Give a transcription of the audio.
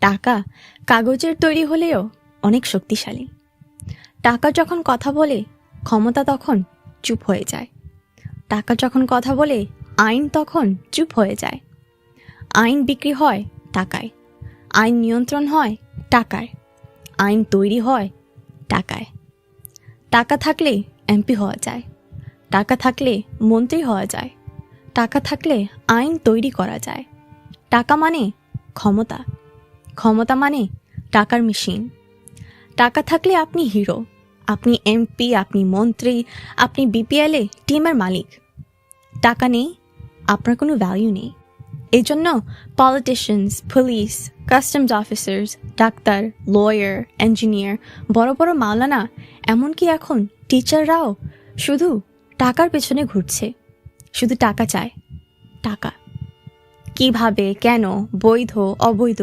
টাকা কাগজের তৈরি হলেও অনেক শক্তিশালী। টাকা যখন কথা বলে, ক্ষমতা তখন চুপ হয়ে যায়। টাকা যখন কথা বলে, আইন তখন চুপ হয়ে যায়। আইন বিক্রি হয় টাকায়, আইন নিয়ন্ত্রণ হয় টাকায়, আইন তৈরি হয় টাকায়। টাকা থাকলে এমপি হওয়া যায়, টাকা থাকলে মন্ত্রী হওয়া যায়, টাকা থাকলে আইন তৈরি করা যায়। টাকা মানে ক্ষমতা, ক্ষমতা মানে টাকার মেশিন। টাকা থাকলে আপনি হিরো, আপনি এমপি, আপনি মন্ত্রী, আপনি বিপিএলে টিমের মালিক। টাকা নেই, আপনার কোনো ভ্যালু নেই। এই জন্য politicians, police, customs officers, doctor, lawyer, engineer, বড় বড় মাওলানা, এমনকি এখন টিচাররাও শুধু টাকার পেছনে ঘুরছে। শুধু টাকা চায়, টাকা। কিভাবে, কেন, বৈধ, অবৈধ,